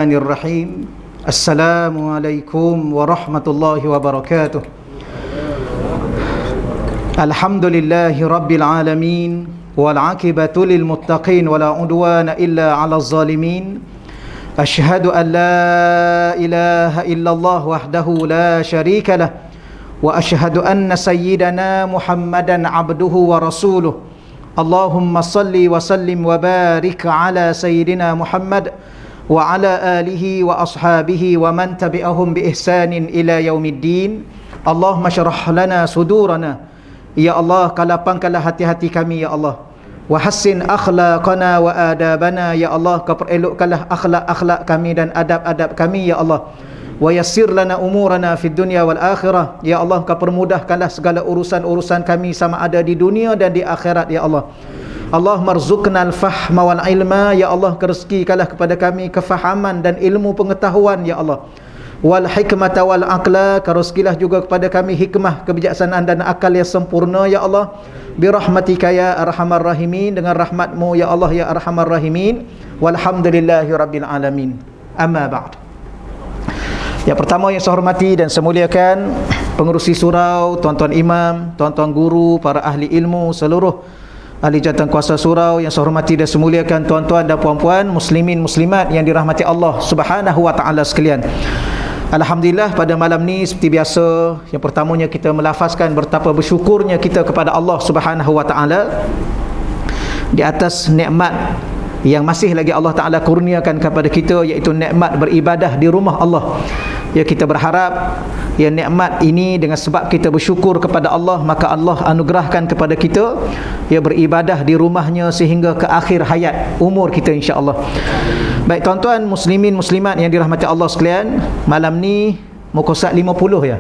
Bismillahirrahmanirrahim. Assalamualaikum warahmatullahi wabarakatuh. Alhamdulillahi rabbil alamin, wal aqibatu lil muttaqin, wala udwana illa 'alal zalimin. Asyhadu an la ilaha illallah wahdahu la syarika lah, wa asyhadu anna sayyidana Muhammadan 'abduhu wa rasuluh. Allahumma salli wa sallim wa barik ala sayyidina Muhammad wa ala alihi wa ashabihi wa man tabi'ahum bi ihsanin ila yaumiddin. Allahumma syrah lana sudurana, ya Allah, lapangkanlah hati-hati kami, ya Allah. Wa hassin akhlaqana wa adabana, ya Allah, kau perelokkanlah akhlak-akhlak kami dan adab-adab kami, ya Allah. Wa yassir lana umurana fid dunya wal akhirah, ya Allah, kau permudahkanlah segala urusan-urusan kami sama ada di dunia dan di akhirat, ya Allah. Allahumma rzuqnal fahma wal ilma, ya Allah, rezekikanlah kepada kami kefahaman dan ilmu pengetahuan, ya Allah. Wal hikmata wal aqla, rezekilah juga kepada kami hikmah, kebijaksanaan dan akal yang sempurna, ya Allah. Bi rahmatika ya arhamar rahimin, dengan rahmatmu ya Allah ya arhamar rahimin. Walhamdulillahi rabbil alamin. Amma ba'd. Yang pertama yang saya hormati dan saya muliakan pengerusi surau, tuan-tuan imam, tuan-tuan guru, para ahli ilmu, seluruh ahli jawatan kuasa surau yang saya hormati dan saya muliakan, tuan-tuan dan puan-puan, muslimin muslimat yang dirahmati Allah Subhanahu wa taala sekalian. Alhamdulillah, pada malam ni seperti biasa, yang pertamanya kita melafazkan betapa bersyukurnya kita kepada Allah Subhanahu wa taala di atas nikmat yang masih lagi Allah Ta'ala kurniakan kepada kita, iaitu nikmat beribadah di rumah Allah. Ya, kita berharap ya nikmat ini dengan sebab kita bersyukur kepada Allah, maka Allah anugerahkan kepada kita ya beribadah di rumahnya sehingga ke akhir hayat umur kita, insya-Allah. Baik tuan-tuan muslimin muslimat yang dirahmati Allah sekalian, malam ni muka surat 50 ya.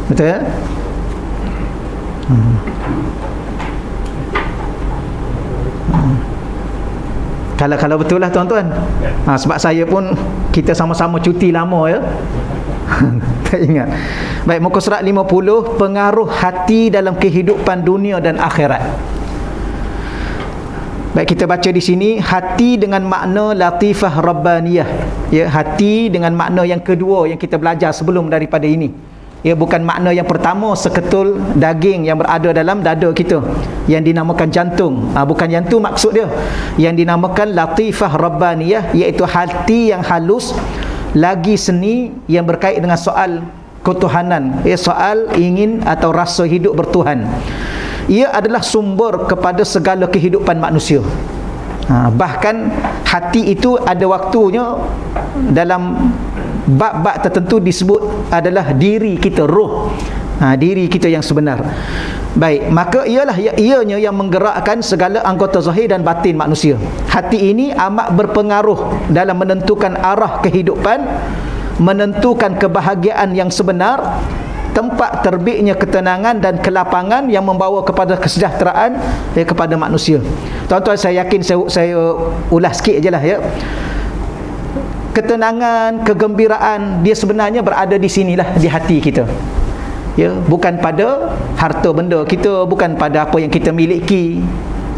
Betul ya? Kalau betul lah tuan-tuan. Sebab saya pun kita sama-sama cuti lama ya. Tak ingat. Baik, muka surat 50, pengaruh hati dalam kehidupan dunia dan akhirat. Baik, kita baca di sini hati dengan makna latifah rabbaniyah. Ya, hati dengan makna yang kedua yang kita belajar sebelum daripada ini. Ya, bukan makna yang pertama seketul daging yang berada dalam dada kita yang dinamakan jantung. Bukan yang tu maksud dia. Yang dinamakan latifah rabbaniyah, iaitu hati yang halus lagi seni yang berkait dengan soal ketuhanan, ya, soal ingin atau rasa hidup bertuhan. Ia adalah sumber kepada segala kehidupan manusia. Bahkan hati itu ada waktunya dalam bab-bab tertentu disebut adalah diri kita, roh, diri kita yang sebenar. Baik, maka ianya yang menggerakkan segala anggota zahir dan batin manusia. Hati ini amat berpengaruh dalam menentukan arah kehidupan, menentukan kebahagiaan yang sebenar, tempat terbitnya ketenangan dan kelapangan yang membawa kepada kesejahteraan kepada manusia. Tuan-tuan, saya yakin saya ulas sikit je lah ya. Ketenangan, kegembiraan dia sebenarnya berada di sinilah, di hati kita. Ya, bukan pada harta benda kita, bukan pada apa yang kita miliki.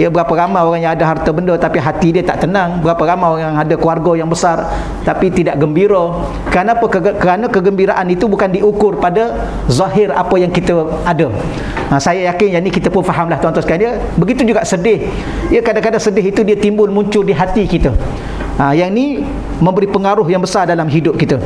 Ya, berapa ramai orang yang ada harta benda tapi hati dia tak tenang. Berapa ramai orang yang ada keluarga yang besar tapi tidak gembira. Kenapa? Kerana kegembiraan itu bukan diukur pada zahir apa yang kita ada. Saya yakin yang ni kita pun fahamlah tuan-tuan sekalian. Begitu juga sedih. Ya, kadang-kadang sedih itu dia timbul muncul di hati kita. Yang ni memberi pengaruh yang besar dalam hidup kita.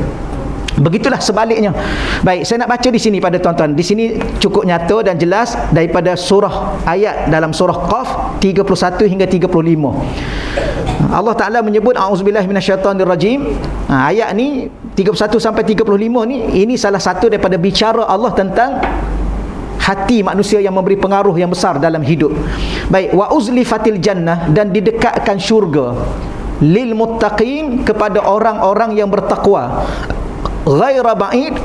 Begitulah sebaliknya. Baik, saya nak baca di sini pada tuan-tuan. Di sini cukup nyata dan jelas daripada surah ayat dalam surah Qaf 31 hingga 35. Allah Ta'ala menyebut a'udzubillahi minasyaitonirrajim. Ayat ni 31 sampai 35 ni, ini salah satu daripada bicara Allah tentang hati manusia yang memberi pengaruh yang besar dalam hidup. Baik, wa uzlifatil jannah, dan didekatkan syurga lil muttaqin, kepada orang-orang yang bertakwa, ghaira ba'id,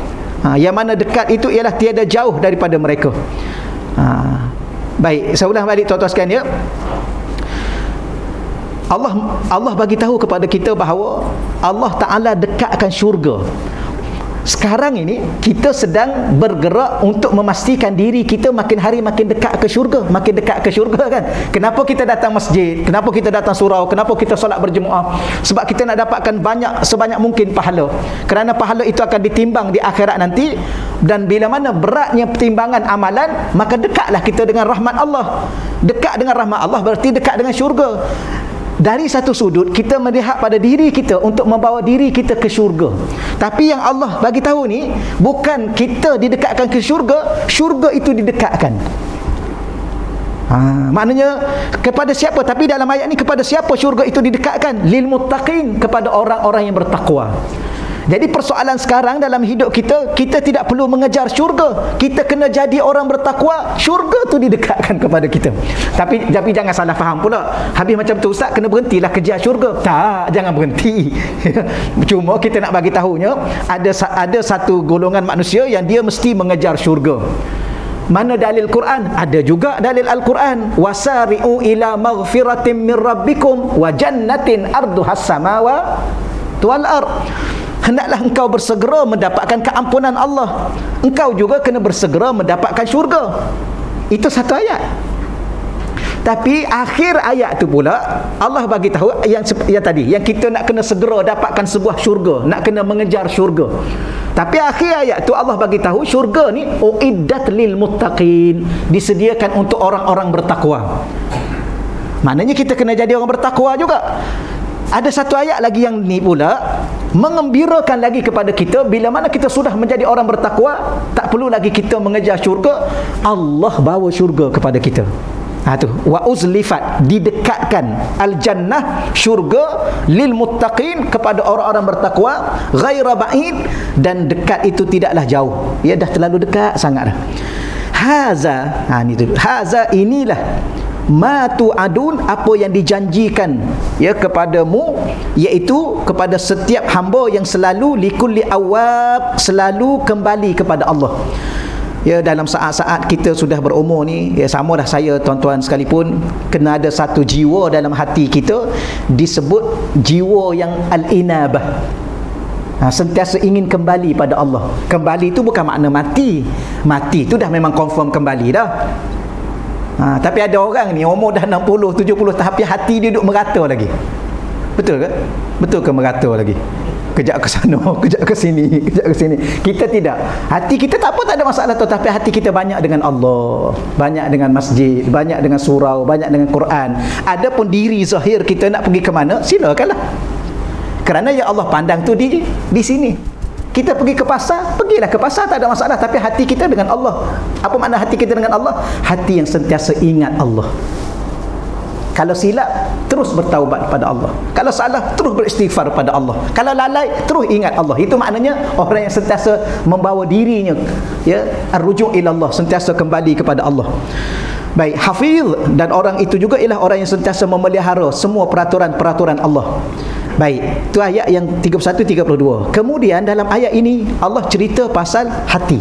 yang mana dekat itu ialah tiada jauh daripada mereka. Baik, saya ulang balik tuan-tuan sekalian ya. Allah bagi tahu kepada kita bahawa Allah Ta'ala dekatkan syurga. Sekarang ini kita sedang bergerak untuk memastikan diri kita makin hari makin dekat ke syurga, makin dekat ke syurga kan. Kenapa kita datang masjid? Kenapa kita datang surau? Kenapa kita solat berjemaah? Sebab kita nak dapatkan sebanyak mungkin pahala. Kerana pahala itu akan ditimbang di akhirat nanti, dan bila mana beratnya pertimbangan amalan, maka dekatlah kita dengan rahmat Allah. Dekat dengan rahmat Allah berarti dekat dengan syurga. Dari satu sudut kita melihat pada diri kita untuk membawa diri kita ke syurga. Tapi yang Allah bagi tahu ni bukan kita didekatkan ke syurga, syurga itu didekatkan. Maknanya kepada siapa? Tapi dalam ayat ni kepada siapa syurga itu didekatkan? Lil muttaqin, kepada orang-orang yang bertakwa. Jadi persoalan sekarang dalam hidup kita, kita tidak perlu mengejar syurga, kita kena jadi orang bertakwa, syurga tu didekatkan kepada kita. Tapi jangan salah faham pula, habis macam tu ustaz kena berhentilah kejar syurga. Tak, jangan berhenti. Cuma kita nak bagi tahunya ada satu golongan manusia yang dia mesti mengejar syurga. Mana dalil Quran? Ada juga dalil Al-Quran. Wasari'u ila maghfiratin min rabbikum wa jannatin arduhas samawati wal ard. Hendaklah engkau bersegera mendapatkan keampunan Allah. Engkau juga kena bersegera mendapatkan syurga. Itu satu ayat. Tapi akhir ayat tu pula Allah bagi tahu yang tadi, yang kita nak kena segera dapatkan sebuah syurga, nak kena mengejar syurga. Tapi akhir ayat tu Allah bagi tahu syurga ni uiddat lil muttaqin, disediakan untuk orang-orang bertakwa. Maknanya kita kena jadi orang bertakwa juga. Ada satu ayat lagi yang ni pula mengembirakan lagi kepada kita, bila mana kita sudah menjadi orang bertakwa, tak perlu lagi kita mengejar syurga, Allah bawa syurga kepada kita. Tu wa uzlifat, didekatkan al-jannah, syurga, lil muttaqin, kepada orang-orang bertakwa, ghaira ba'id, dan dekat itu tidaklah jauh. Ia dah terlalu dekat sangat dah. Haza, haza, inilah ma tu'adun, apa yang dijanjikan kepadamu, iaitu kepada setiap hamba yang selalu likulli awab, selalu kembali kepada Allah. Dalam saat-saat kita sudah berumur ni, sama dah saya tuan-tuan sekalipun, kena ada satu jiwa dalam hati kita disebut jiwa yang al-inabah. Sentiasa ingin kembali pada Allah. Kembali itu bukan makna mati. Mati itu dah memang confirm kembali dah. Tapi ada orang ni umur dah 60, 70 tapi hati dia duduk merata lagi. Betul ke? Betul ke merata lagi? Kejap ke sana, kejap ke sini, kejap ke sini. Kita tidak. Hati kita tak apa, tak ada masalah tu, tapi hati kita banyak dengan Allah, banyak dengan masjid, banyak dengan surau, banyak dengan Quran. Adapun diri zahir kita nak pergi ke mana, silakanlah. Kerana yang Allah pandang tu di sini. Kita pergi ke pasar, pergilah ke pasar, tak ada masalah, tapi hati kita dengan Allah. Apa makna hati kita dengan Allah? Hati yang sentiasa ingat Allah. Kalau silap, terus bertaubat kepada Allah. Kalau salah, terus beristighfar kepada Allah. Kalau lalai, terus ingat Allah. Itu maknanya orang yang sentiasa membawa dirinya ar-ruju' ila Allah, sentiasa kembali kepada Allah. Baik, hafiz, dan orang itu juga ialah orang yang sentiasa memelihara semua peraturan-peraturan Allah. Baik, itu ayat yang 31-32. Kemudian dalam ayat ini Allah cerita pasal hati.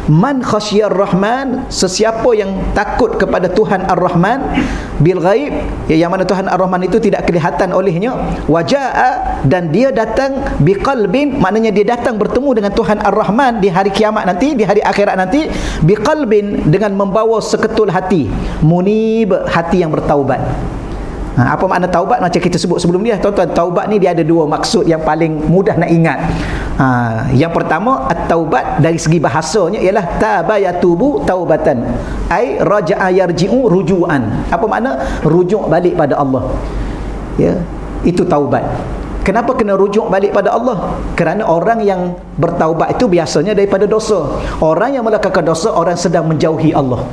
Man khasyar rahman, sesiapa yang takut kepada Tuhan Ar-Rahman bil ghaib, yang mana Tuhan Ar-Rahman itu tidak kelihatan olehnya, wajaa, dan dia datang biqalbin, maknanya dia datang bertemu dengan Tuhan Ar-Rahman di hari kiamat nanti, di hari akhirat nanti, biqalbin, dengan membawa seketul hati, munib, hati yang bertaubat. Apa makna taubat? Macam kita sebut sebelum ni, tuan-tuan, taubat ni dia ada dua maksud yang paling mudah nak ingat. Yang pertama, at-taubat dari segi bahasanya ialah taba yatubu taubatan, ai raja'a yarji'u ruju'an. Apa makna? Rujuk balik pada Allah. Itu taubat. Kenapa kena rujuk balik pada Allah? Kerana orang yang bertaubat itu biasanya daripada dosa. Orang yang melakukan dosa, orang sedang menjauhi Allah,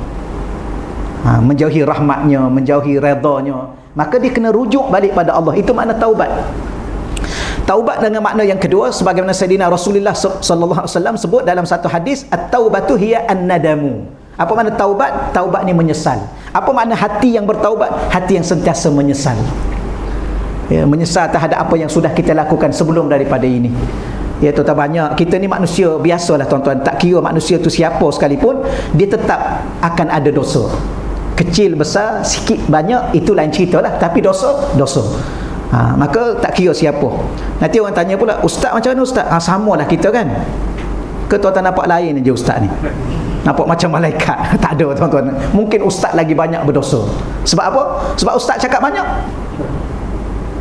menjauhi rahmatnya, menjauhi redanya, maka dia kena rujuk balik pada Allah. Itu makna taubat. Taubat dengan makna yang kedua, sebagaimana Sayyidina Rasulullah sallallahu alaihi wasallam sebut dalam satu hadis, at-taubatu hiya an-nadamu. Apa makna taubat? Taubat ni menyesal. Apa makna hati yang bertaubat? Hati yang sentiasa menyesal. Menyesal terhadap apa yang sudah kita lakukan sebelum daripada ini. Tuan-tuan, banyak kita ni manusia biasalah tuan-tuan, tak kira manusia tu siapa sekalipun, dia tetap akan ada dosa. Kecil, besar, sikit, banyak, itu lain cerita lah. Tapi dosa. Maka tak kira siapa. Nanti orang tanya pula, ustaz macam mana ustaz? Sama lah kita kan. Ke tuan-tuan nampak lain je ustaz ni? Nampak macam malaikat? Tak ada tuan-tuan. Mungkin ustaz lagi banyak berdosa. Sebab apa? Sebab ustaz cakap banyak.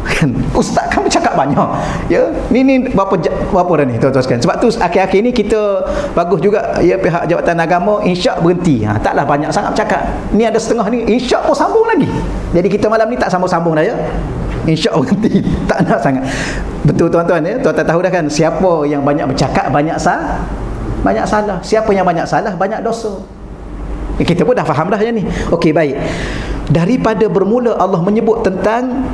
Kan? Ustaz kamu cakap banyak. Ya, ni berapa dah ni tuan-tuan sekalian. Sebab tu akhir-akhir ni kita bagus juga ya, pihak Jabatan Agama insya' berhenti. Taklah banyak sangat cakap. Ni ada setengah ni insya' pun sambung lagi. Jadi kita malam ni tak sambung-sambung dah ya. Insya' berhenti. Tak nak sangat. Betul tuan-tuan ya. Tuan-tuan tahu dah kan, siapa yang banyak bercakap banyak salah. Siapa yang banyak salah banyak dosa. Kita pun dah faham dah yang ni. Okey, baik. Daripada bermula Allah menyebut tentang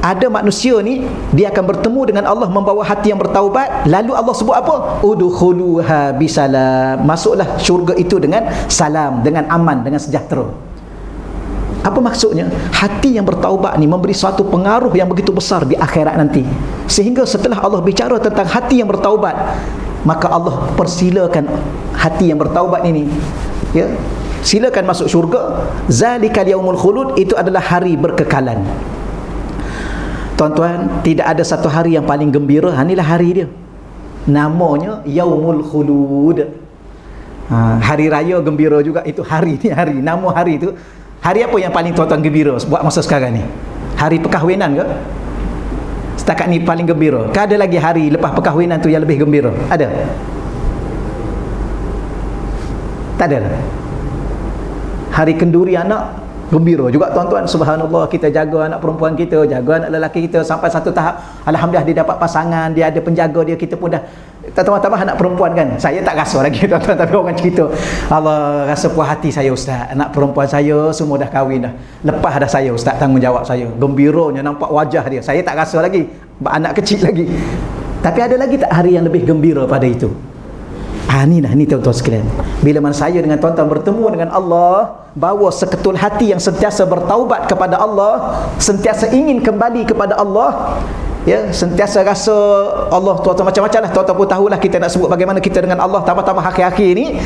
ada manusia ni, dia akan bertemu dengan Allah membawa hati yang bertaubat. Lalu Allah sebut apa? Udkhuluha bisalam. Masuklah syurga itu dengan salam, dengan aman, dengan sejahtera. Apa maksudnya? Hati yang bertaubat ni memberi suatu pengaruh yang begitu besar di akhirat nanti. Sehingga setelah Allah bicara tentang hati yang bertaubat, maka Allah persilakan hati yang bertaubat ini, ya, silakan masuk syurga. Zalikal yaumul khulud, itu adalah hari berkekalan. Tuan-tuan, tidak ada satu hari yang paling gembira. Inilah hari dia. Namanya yaumul khulud. Hari raya gembira juga. Itu hari ni hari. Nama hari itu. Hari apa yang paling tuan-tuan gembira buat masa sekarang ni? Hari perkahwinan ke? Setakat ni paling gembira. Ke ada lagi hari lepas perkahwinan tu yang lebih gembira? Ada? Tak ada. Hari kenduri anak gembira juga tuan-tuan. Subhanallah, kita jaga anak perempuan kita, jaga anak lelaki kita sampai satu tahap, alhamdulillah dia dapat pasangan, dia ada penjaga dia, kita pun dah tambah-tambah anak perempuan kan. Saya tak rasa lagi tuan-tuan, tapi orang cerita, Allah rasa puas hati saya ustaz, anak perempuan saya semua dah kahwin dah, lepas dah saya ustaz tanggungjawab saya. Gembiranya nampak wajah dia. Saya tak rasa lagi, anak kecil lagi. Tapi ada lagi tak hari yang lebih gembira pada itu? Ni tuan-tuan sekalian, bila mana saya dengan tuan-tuan bertemu dengan Allah, bawa seketul hati yang sentiasa bertaubat kepada Allah, sentiasa ingin kembali kepada Allah, ya, sentiasa rasa Allah, tuan-tuan macam-macam lah, tuan-tuan pun tahulah kita nak sebut bagaimana kita dengan Allah tambah-tambah akhir-akhir ni.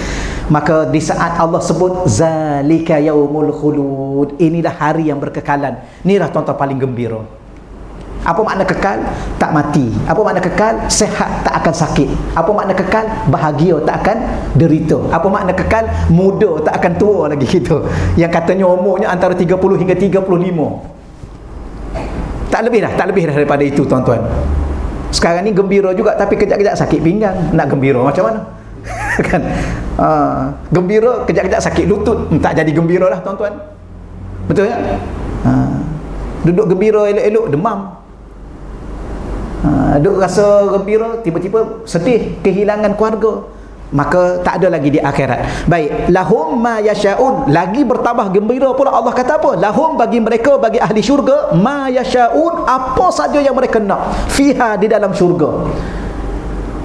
Maka di saat Allah sebut zalika yaumul khulud, inilah hari yang berkekalan, inilah tuan-tuan paling gembira. Apa makna kekal? Tak mati. Apa makna kekal? Sehat, tak akan sakit. Apa makna kekal? Bahagia, tak akan derita. Apa makna kekal? Muda, tak akan tua lagi kita. Yang katanya umurnya antara 30 hingga 35. Tak lebih dah daripada itu tuan-tuan. Sekarang ni gembira juga, tapi kejap-kejap sakit pinggang. Nak gembira macam mana? Kan? Gembira, kejap-kejap sakit lutut. Tak jadi gembira lah tuan-tuan. Betul tak? Duduk gembira elok-elok, demam. Duduk rasa gembira, tiba-tiba sedih, kehilangan keluarga. Maka tak ada lagi di akhirat. Baik, lahum ma yasyaun, lagi bertambah gembira pula Allah kata apa? Lahum, bagi mereka, bagi ahli syurga, ma yasyaun, apa saja yang mereka nak, fiha, di dalam syurga.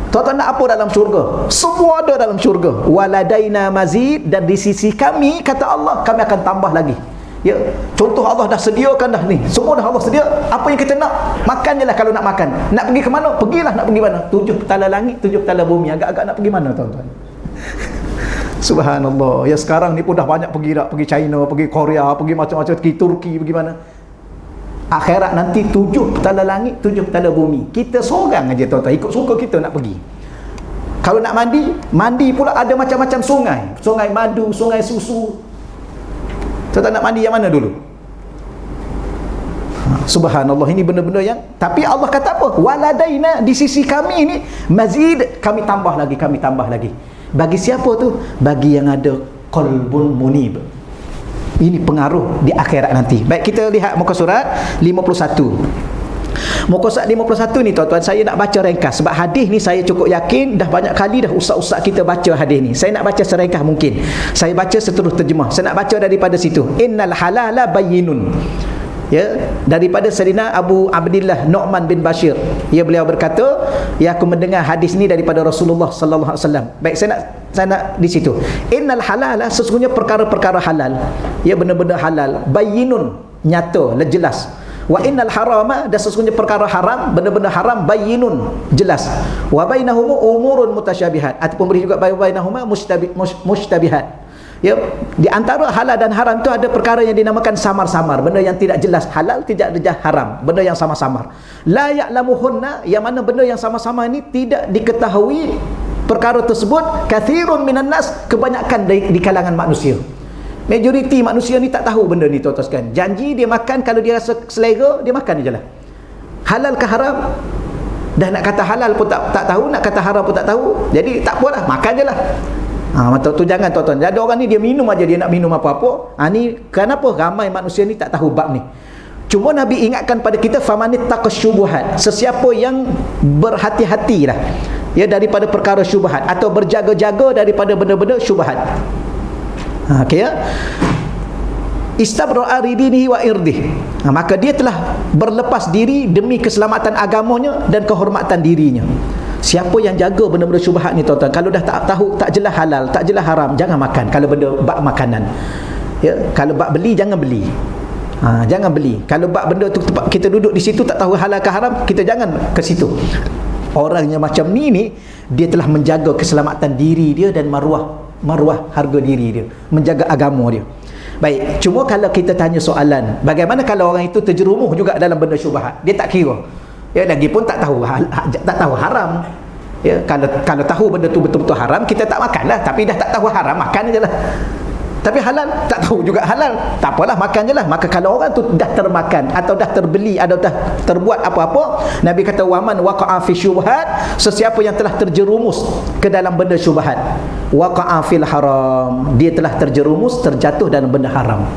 Tuan-tuan nak apa dalam syurga? Semua ada dalam syurga. Waladaina mazid, dan di sisi kami, kata Allah, kami akan tambah lagi. Ya, contoh Allah dah sediakan dah ni. Semua dah Allah sedia. Apa yang kita nak, makan je lah kalau nak makan. Nak pergi ke mana? Pergilah, nak pergi mana? 7 petala langit, 7 petala bumi. Agak-agak nak pergi mana tuan-tuan? Subhanallah. Ya, sekarang ni pun dah banyak pergi dah. Pergi China, pergi Korea, pergi macam-macam, pergi Turki, pergi mana. Akhirat nanti 7 petala langit, 7 petala bumi. Kita seorang aja tuan-tuan, ikut suka kita nak pergi. Kalau nak mandi, mandi pula ada macam-macam sungai. Sungai madu, sungai susu. Tuan-tuan nak mandi yang mana dulu? Subhanallah, ini benda-benda yang, tapi Allah kata apa? Waladaina, di sisi kami ini mazid, kami tambah lagi, kami tambah lagi. Bagi siapa tu? Bagi yang ada qalbun munib. Ini pengaruh di akhirat nanti. Baik, kita lihat muka surat 51. Muka surat 51 ni tuan-tuan, saya nak baca ringkas. Sebab hadis ni saya cukup yakin dah banyak kali dah ustaz-ustaz kita baca hadis ni. Saya nak baca seringkas mungkin. Saya baca seterus terjemah. Saya nak baca daripada situ. Innal halala bayyinun. Ya, daripada Sayyidina Abu Abdillah Nu'man bin Bashir. Ya, beliau berkata, ya, aku mendengar hadis ni daripada Rasulullah sallallahu alaihi wasallam. Baik, saya nak di situ. Innal halala, sesungguhnya perkara-perkara halal. Ya, benda-benda halal. Bayyinun, nyata, jelas. Wa innal harama, dan sesungguhnya perkara haram, benda-benda haram, bayyinun, jelas. Wa bainahum umurun mutasyabihat, ataupun boleh juga bainahum mushtabihat. Ya, di antara halal dan haram itu ada perkara yang dinamakan samar-samar, benda yang tidak jelas halal, tidak jelas haram, benda yang samar-samar. La ya'lamuhunna, yang mana benda yang sama-sama ini tidak diketahui perkara tersebut kathirun minan nas, kebanyakan di kalangan manusia. Majoriti manusia ni tak tahu benda ni, tuan-tuan sekalian. Janji dia makan, kalau dia rasa selera, dia makan je lah. Halal ke haram? Dah nak kata halal pun tak tahu, nak kata haram pun tak tahu. Jadi tak apalah, makan je lah. Tu jangan tuan-tuan. Ada orang ni dia minum aja, dia nak minum apa-apa. Ni kenapa ramai manusia ni tak tahu bab ni? Cuma Nabi ingatkan pada kita, famanit taqasyubuhat, sesiapa yang berhati-hatilah ya daripada perkara syubhat, atau berjaga-jaga daripada benda-benda syubhat. Okey ya. Istabra'a ridinihi wa irdih. Maka dia telah berlepas diri demi keselamatan agamanya dan kehormatan dirinya. Siapa yang jaga benda-benda syubhat ni tuan-tuan, kalau dah tak tahu, tak jelas halal, tak jelas haram, jangan makan. Kalau benda bab makanan ya, kalau bab beli, jangan beli. Jangan beli. Kalau bab benda tu kita duduk di situ tak tahu halal ke haram, kita jangan ke situ. Orang yang macam ni dia telah menjaga keselamatan diri dia dan maruah harga diri dia, menjaga agama dia. Baik, cuma kalau kita tanya soalan, bagaimana kalau orang itu terjerumus juga dalam benda syubhat, dia tak kira. Ya, lagi pun tak tahu haram. Ya, kalau tahu benda tu betul-betul haram, kita tak makanlah. Tapi dah tak tahu haram, makan je lah. Tapi halal, tak tahu juga halal, tak apalah, makan je lah. Maka kalau orang tu dah termakan, atau dah terbeli, atau dah terbuat apa-apa, Nabi kata, waman waqa'a fi syubhat, sesiapa yang telah terjerumus ke dalam benda syubhat, waqa'a fil haram, dia telah terjerumus, terjatuh dalam benda haram.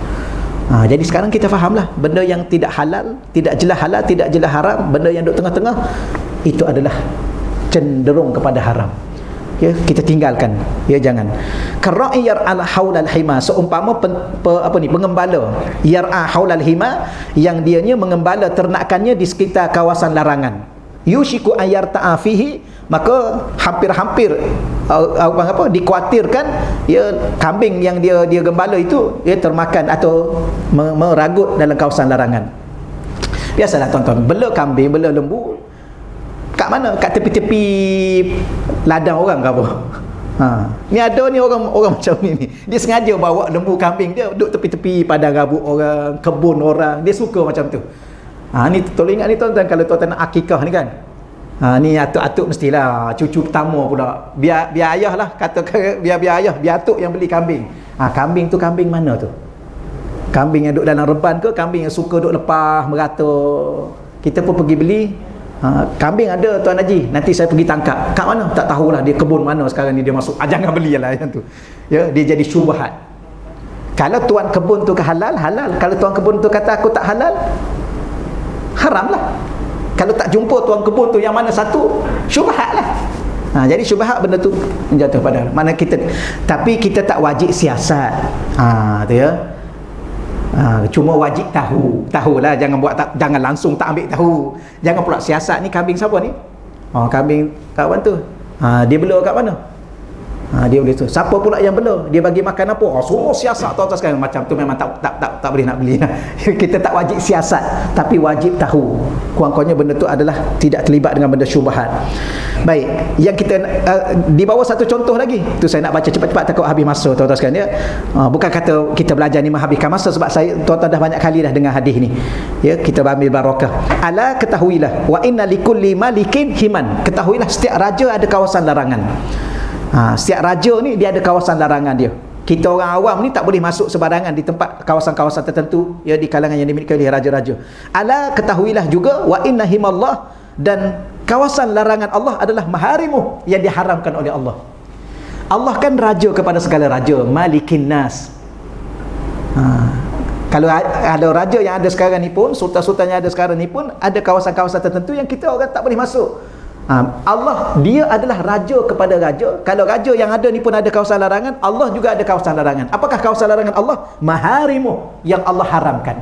Jadi sekarang kita fahamlah, benda yang tidak halal, tidak jelas halal, tidak jelas haram, benda yang duduk tengah-tengah, itu adalah cenderung kepada haram. Ya, kita tinggalkan, ya, jangan. Kara'i yar'al haulal hima, seumpama pengembala yar'a haulal hima, yang dianya mengembala ternakannya di sekitar kawasan larangan. Yushiku an yarta'a fihi, maka hampir-hampir dikhuatirkan ya kambing yang dia gembala itu dia termakan atau meragut dalam kawasan larangan. Biasalah tuan-tuan, bela kambing, bela lembu kat mana? Kat tepi-tepi ladang orang ke apa? Ni ada ni orang macam ni. Dia sengaja bawa lembu kambing dia duduk tepi-tepi padang gabuk orang, kebun orang. Dia suka macam tu. Ni tolong ingat ni tuan-tuan, kalau tuan-tuan nak akikah ni kan. Ni atuk-atuk mestilah cucu pertama pula. Biar ayah lah, kata biar ayah, biar atuk yang beli kambing. Kambing tu kambing mana tu? Kambing yang duduk dalam reban ke? Kambing yang suka duduk lepas merata? Kita pun pergi beli. Kambing ada Tuan Haji, nanti saya pergi tangkap. Kat mana? Tak tahulah, dia kebun mana sekarang ni dia masuk. Jangan belilah yang tu. Ya, dia jadi syubhat. Kalau tuan kebun tu ke halal, halal. Kalau tuan kebun tu kata aku tak halal, haram lah. Kalau tak jumpa tuan kebun tu yang mana satu, syubhat lah. Jadi syubhat benda tu menjatuh pada mana kita. Tapi kita tak wajib siasat. Tu ya. Cuma wajib tahulah, jangan langsung tak ambil tahu. Jangan pula siasat. Ni kambing siapa ni? Kambing kawan tu. Dia bela kat mana? Dia boleh tu. Siapa pula yang bela? Dia bagi makan apa? Semua siasat tuan-tuan sekalian. Macam tu memang tak boleh nak beli. Kita tak wajib siasat, tapi wajib tahu. Kurang-kurangnya benda tu adalah tidak terlibat dengan benda syubhat. Baik, yang kita di bawah satu contoh lagi. Tu saya nak baca cepat-cepat takut habis masa tuan-tuan sekalian ya. Bukan kata kita belajar ni menghabiskan masa, sebab saya tuan-tuan dah banyak kali dah dengar hadis ni. Ya, kita ambil barakah. Ala ketahuilah wa inna likulli malikin himan. Ketahuilah setiap raja ada kawasan larangan. Setiap raja ni dia ada kawasan larangan dia. Kita orang awam ni tak boleh masuk sebarangan di tempat kawasan-kawasan tertentu ya, di kalangan yang dimiliki oleh raja-raja. Ala ketahuilah juga wa inna himallah, dan kawasan larangan Allah adalah maharimu, yang diharamkan oleh Allah. Allah kan raja kepada segala raja, malikin nas. Kalau ada raja yang ada sekarang ni pun, sultan-sultan yang ada sekarang ni pun, ada kawasan-kawasan tertentu yang kita orang tak boleh masuk. Allah dia adalah raja kepada raja. Kalau raja yang ada ni pun ada kawasan larangan, Allah juga ada kawasan larangan. Apakah kawasan larangan Allah? Maharimu, yang Allah haramkan.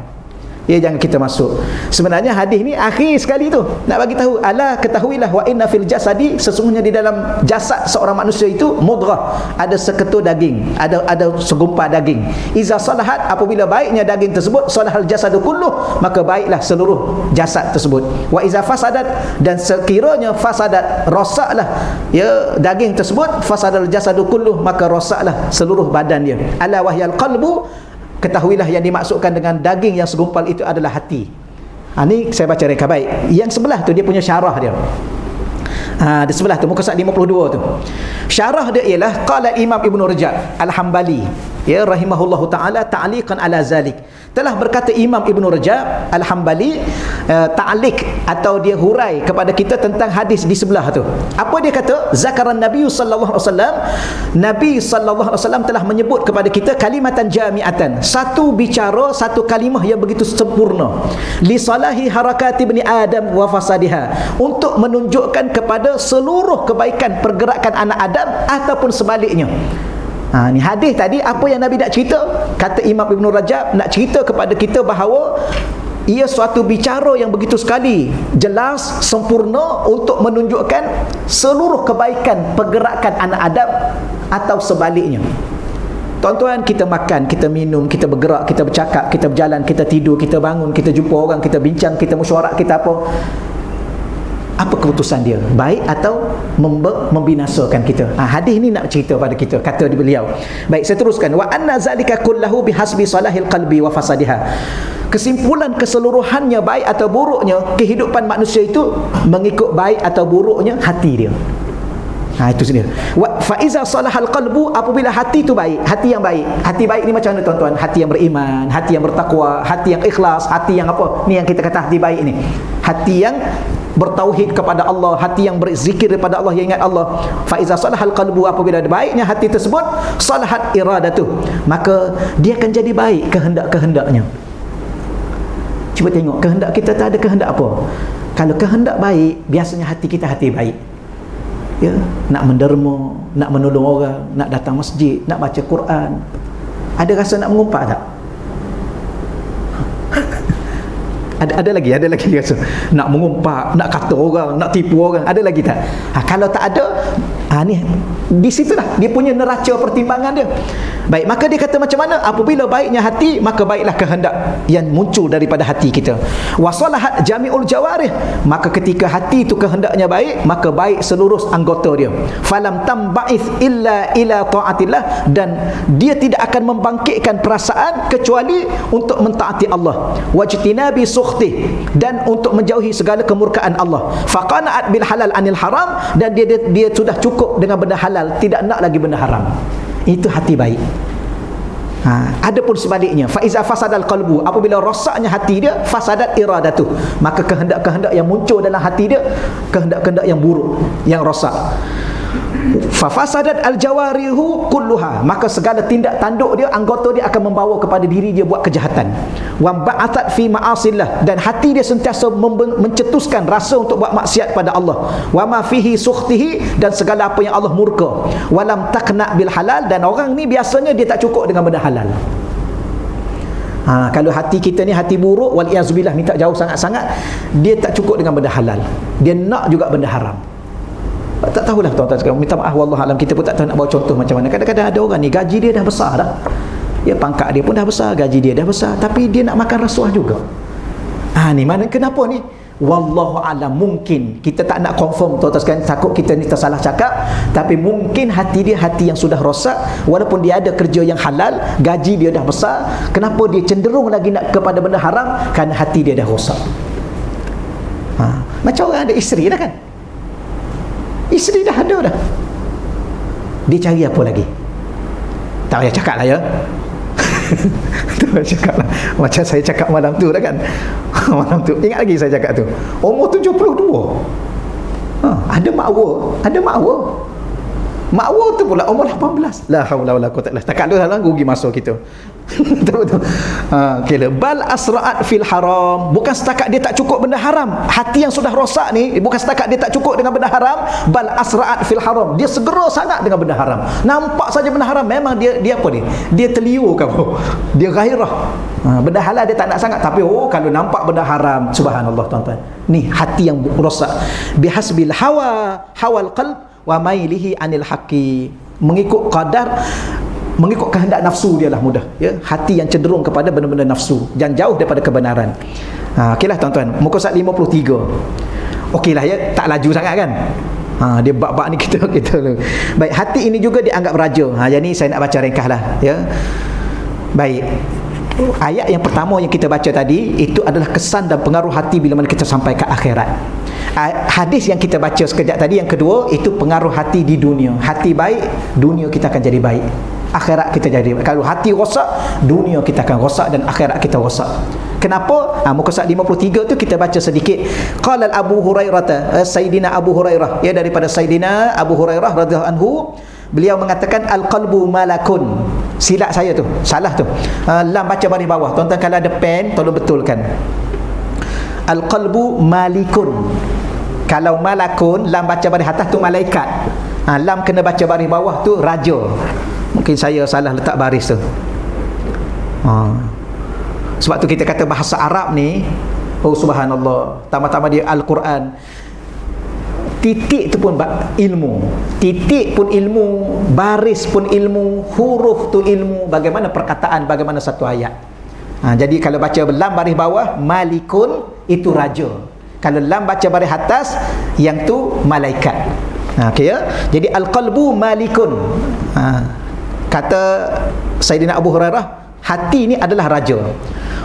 Ya, jangan kita masuk. Sebenarnya hadis ni akhir sekali tu nak bagi tahu, ala ketahuilah wa inna fil jasadi, sesungguhnya di dalam jasad seorang manusia itu mudghah, ada seketul daging, ada segumpal daging. Iza salahat, apabila baiknya daging tersebut, salahal jasadu kulluh, maka baiklah seluruh jasad tersebut. Wa iza fasadat, dan sekiranya fasadat, rosaklah ya daging tersebut, fasadal jasadu kulluh, maka rosaklah seluruh badan dia. Ala wahyal qalbu, ketahuilah yang dimaksudkan dengan daging yang segumpal itu adalah hati. Ni saya baca reka baik. Yang sebelah tu dia punya syarah dia. Di sebelah tu, muka surat 52 tu. Syarah dia ialah qala Imam Ibn Rajab Al-Hambali, ya, rahimahullahu ta'ala, ta'liqan ala zalik. Telah berkata Imam Ibn Rajab Al-Hambali, ta'liq atau dia hurai kepada kita tentang hadis di sebelah tu. Apa dia kata? Zakaran Nabi sallallahu alaihi wasallam, Nabi sallallahu alaihi wasallam telah menyebut kepada kita kalimatan jami'atan, satu bicara, satu kalimah yang begitu sempurna, li salahi harakati ibni Adam wa fasadiha, untuk menunjukkan kepada seluruh kebaikan pergerakan anak Adam ataupun sebaliknya. Ni hadis tadi, apa yang Nabi nak cerita? Kata Imam Ibn Rajab, nak cerita kepada kita bahawa ia suatu bicara yang begitu sekali jelas, sempurna, untuk menunjukkan seluruh kebaikan pergerakan anak Adam atau sebaliknya. Tuan-tuan, kita makan, kita minum, kita bergerak, kita bercakap, kita berjalan, kita tidur, kita bangun, kita jumpa orang, kita bincang, kita mesyuarat, kita apa keputusan dia? Baik atau membinasakan kita? Hadis ni nak cerita pada kita, kata beliau. Baik, saya teruskan. Wa anna zalika kullahu bihasbi salahil qalbi wa fasadiha. Kesimpulan keseluruhannya, baik atau buruknya kehidupan manusia itu mengikut baik atau buruknya hati dia. Itu dia. Fa iza salahal qalbu, apabila hati itu baik, hati yang baik. Hati baik ni macam mana tuan-tuan? Hati yang beriman, hati yang bertakwa, hati yang ikhlas, hati yang apa? Ni yang kita kata hati baik ni. Hati yang bertauhid kepada Allah, hati yang berzikir kepada Allah, yang ingat Allah. Fa iza salahal qalbu, apabila baiknya hati tersebut, salahat iradatuh, maka dia akan jadi baik kehendak-kehendaknya. Cuba tengok, kehendak kita tak ada kehendak apa? Kalau kehendak baik, biasanya hati kita hati baik. Ya, nak menderma, nak menolong orang, nak datang masjid, nak baca Quran. Ada rasa nak mengumpat tak? Ada lagi rasa nak mengumpat, nak kata orang, nak tipu orang, ada lagi tak? Kalau tak ada, ni di situlah dia punya neraca pertimbangan dia. Baik, maka dia kata macam mana? Apabila baiknya hati, maka baiklah kehendak yang muncul daripada hati kita. Wasalahat jami'ul jawarih, maka ketika hati itu kehendaknya baik, maka baik seluruh anggota dia. Falam tamba'ith illa ila ta'atillah, dan dia tidak akan membangkitkan perasaan kecuali untuk mentaati Allah. Wajtinabi sukhti, dan untuk menjauhi segala kemurkaan Allah. Faqana'at bil halal anil haram, dan dia sudah cukup dengan benda halal, tidak nak lagi benda haram. Itu hati baik. Adapun sebaliknya, fa iza fasadal qalbu, apabila rosaknya hati dia, fasadat iradatuh, maka kehendak-kehendak yang muncul dalam hati dia, kehendak-kehendak yang buruk, yang rosak. Fa fasadat al-jawarihu kulluha, maka segala tindak tanduk dia, anggota dia akan membawa kepada diri dia buat kejahatan. Wa ba'athat fi ma'asillah, dan hati dia sentiasa mencetuskan rasa untuk buat maksiat pada Allah. Wa ma fihi sukhtihi, dan segala apa yang Allah murka. Walam taqna bil halal, dan orang ni biasanya dia tak cukup dengan benda halal. Kalau hati kita ni hati buruk, wal iazubillah, minta jauh sangat-sangat, dia tak cukup dengan benda halal, dia nak juga benda haram. Tak tahulah tuan-tuan sekarang, minta maaf, wallahualam, kita pun tak tahu nak bawa contoh macam mana. Kadang-kadang ada orang ni gaji dia dah besar dah, ya, pangkat dia pun dah besar, gaji dia dah besar, tapi dia nak makan rasuah juga. Ni mana, kenapa ni? Wallahualam, mungkin kita tak nak confirm tuan-tuan sekalian, takut kita ni tersalah cakap, tapi mungkin hati dia hati yang sudah rosak. Walaupun dia ada kerja yang halal, gaji dia dah besar, kenapa dia cenderung lagi nak kepada benda haram? Kerana hati dia dah rosak. Macam orang ada isteri dah kan, isteri dah ada dah, dia cari apa lagi? Tak payah cakap lah, ya. Tak payah cakap lah. Macam saya cakap malam tu dah kan. Malam tu, ingat lagi saya cakap tu, umur 72, ada makwa tu pula umur 18. La haula wala quwwata illa billah. Tak ada rugi masa kita. Betul-betul. Okay, bal asra'at fil haram, bukan setakat dia tak cukup benda haram, hati yang sudah rosak ni bukan setakat dia tak cukup dengan benda haram, bal asra'at fil haram, dia segera sangat dengan benda haram. Nampak saja benda haram, memang dia apa ni? Dia terliur ke apa? Dia gairah. Benda halal dia tak nak sangat, tapi kalau nampak benda haram, subhanallah tuan-tuan, ni hati yang rosak. Bihasbil hawal qalb wa mailihi anil haqqi, mengikut kehendak nafsu dia lah mudah, ya, hati yang cenderung kepada benda-benda nafsu dan jauh daripada kebenaran. Okeylah tuan-tuan, muka surat 53. Okeylah, ya, tak laju sangat kan. Dia bab-bab ni kita baik, hati ini juga dianggap raja. Yang ni saya nak baca ringkaslah, ya. Baik, ayat yang pertama yang kita baca tadi, itu adalah kesan dan pengaruh hati bila mana kita sampai ke akhirat. Hadis yang kita baca sekejap tadi yang kedua, itu pengaruh hati di dunia. Hati baik, dunia kita akan jadi baik, akhirat kita jadi baik. Kalau hati rosak, dunia kita akan rosak dan akhirat kita rosak. Kenapa? Muka surat 53 tu kita baca sedikit. Qala Abu Hurairah, Sayyidina Abu Hurairah, ya, daripada Sayyidina Abu Hurairah radhiyallahu anhu, beliau mengatakan al-qalbu malakun. Silap saya tu, salah tu. Lam baca baris bawah. Tuan-tuan kalau ada pen tolong betulkan. Al-qalbu malikun. Kalau malakun, lam baca baris atas tu malaikat. Lam kena baca baris bawah tu raja. Mungkin saya salah letak baris tu. Sebab tu kita kata bahasa Arab ni, oh subhanallah, tambah-tambah dia Al-Quran, titik tu pun ilmu, titik pun ilmu, baris pun ilmu, huruf tu ilmu, bagaimana perkataan, bagaimana satu ayat. Jadi kalau baca lam baris bawah malikun, itu raja. Kalau lam baca baris atas, yang tu malaikat. Okay, ya? Jadi al-qalbu malikun. Kata Sayyidina Abu Hurairah, hati ni adalah raja.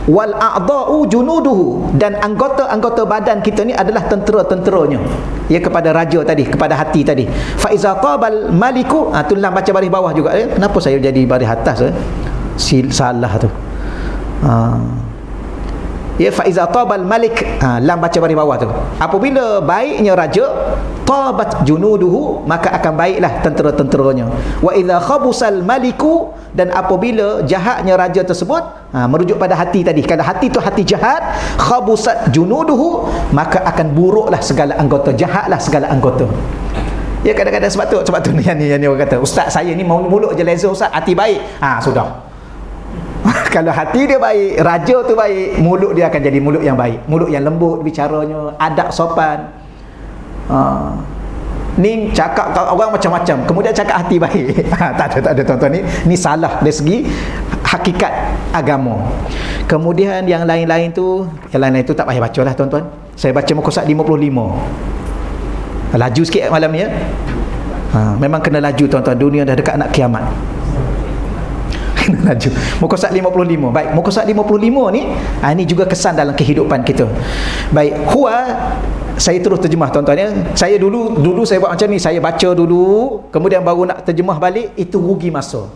Wal a'dha'u junuduhu, dan anggota-anggota badan kita ni adalah tentera-tenteranya, ya, kepada raja tadi, kepada hati tadi. Fa iza qabal maliku, tu lam baca baris bawah juga. Kenapa saya jadi baris atas? Salah tu. Ya, fa iza tabal malik, lam baca baris bawah tu. Apabila baiknya raja, tabat junuduhu, maka akan baiklah tentera-tenteranya. Wa idza khabusal maliku, dan apabila jahatnya raja tersebut, merujuk pada hati tadi. Kalau hati tu hati jahat, khabusat junuduhu, maka akan buruklah segala anggota, jahatlah segala anggota. Ya, kadang-kadang sebab tu ni orang kata, ustaz saya ni mulut je leza ustaz, hati baik. Sudah. Kalau hati dia baik, raja tu baik, mulut dia akan jadi mulut yang baik, mulut yang lembut bicaranya, adab sopan. Ni cakap orang macam-macam, kemudian cakap hati baik. Tak ada tuan-tuan, ni salah dari segi hakikat agama. Kemudian yang lain-lain tu tak payah baca lah tuan-tuan. Saya baca muka surat 55. Laju sikit malam ni, ya. Memang kena laju tuan-tuan, dunia dah dekat nak kiamat. Laju. Muka surat 55. Baik, muka surat 55 ni, ini juga kesan dalam kehidupan kita. Baik, huwa, saya terus terjemah tuan-tuan, ya. Saya dulu saya buat macam ni, saya baca dulu, kemudian baru nak terjemah balik, itu rugi masa.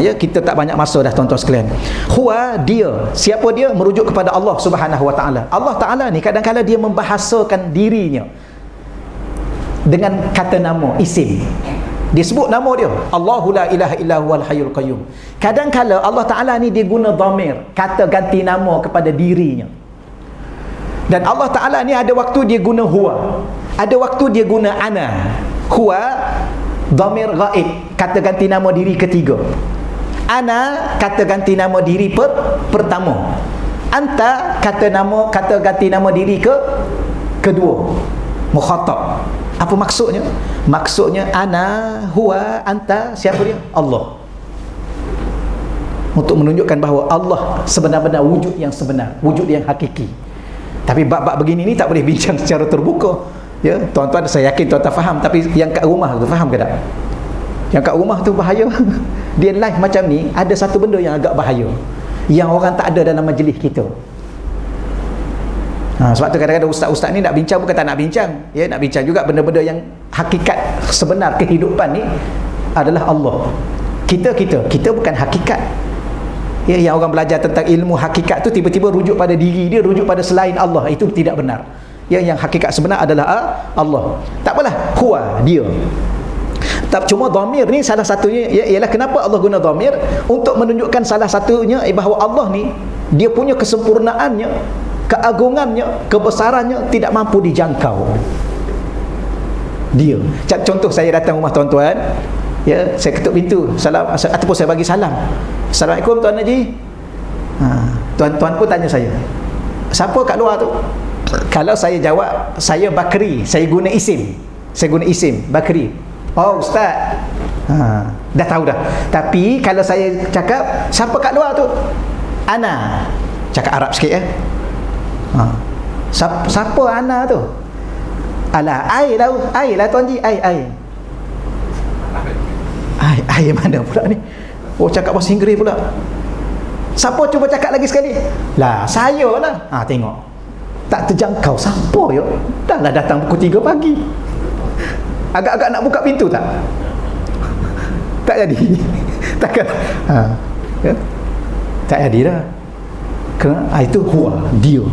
Ya, kita tak banyak masa dah tuan-tuan sekalian. Huwa, dia. Siapa dia? Merujuk kepada Allah Subhanahu wa taala. Allah Taala ni kadang-kadang dia membahasakan dirinya dengan kata nama, isim. Dia sebut nama dia, Allahu la ilaha illa huwal hayyul qayyum. Kadang-kala Allah Ta'ala ni dia guna dhamir, kata ganti nama kepada dirinya. Dan Allah Ta'ala ni ada waktu dia guna huwa, ada waktu dia guna ana. Huwa dhamir ghaib, kata ganti nama diri ketiga. Ana kata ganti nama diri pertama. Anta kata ganti nama diri kedua. Mukhatab. Apa maksudnya? Maksudnya ana, huwa, anta, siapa dia? Allah. Untuk menunjukkan bahawa Allah sebenar-benar wujud yang sebenar, wujud yang hakiki. Tapi bab-bab begini ni tak boleh bincang secara terbuka. Ya, tuan-tuan, saya yakin tuan-tuan faham, tapi yang kat rumah tu faham ke tak? Yang kat rumah tu bahaya. Dia live macam ni, ada satu benda yang agak bahaya, yang orang tak ada dalam majlis kita. Sebab tu kadang-kadang ustaz-ustaz ni nak bincang bukan tak nak bincang, ya, nak bincang juga benda-benda yang hakikat sebenar kehidupan ni adalah Allah. Kita bukan hakikat. Ya, yang orang belajar tentang ilmu hakikat tu tiba-tiba rujuk pada diri dia, rujuk pada selain Allah, itu tidak benar. Ya, yang hakikat sebenar adalah Allah. Tak apalah, huwa, dia. Cuma dhamir ni salah satunya, ialah kenapa Allah guna dhamir, untuk menunjukkan salah satunya bahawa Allah ni dia punya kesempurnaannya, keagungannya, kebesarannya tidak mampu dijangkau. Dia. Contoh, saya datang rumah tuan-tuan, ya, saya ketuk pintu, salam, ataupun saya bagi salam, Assalamualaikum Tuan Haji. Tuan-tuan pun tanya saya, siapa kat luar tu? Kalau saya jawab, saya Bakri, saya guna isim, Bakri. Oh ustaz, dah tahu dah. Tapi kalau saya cakap, siapa kat luar tu? Ana, cakap Arab sikit, ya. Siapa ana tu? Alah, air lah Tuan Ji, air mana pula ni? Oh, cakap bahasa Inggeris pula. Siapa cuba cakap lagi sekali? Lah, saya lah. Tengok. tak terjangkau. Siapa ya? Dah lah datang pukul 3 pagi. Agak-agak nak buka pintu tak? Tak jadi. Takkan. Ya. Tak jadi dah. Kerana itu huwa, dia.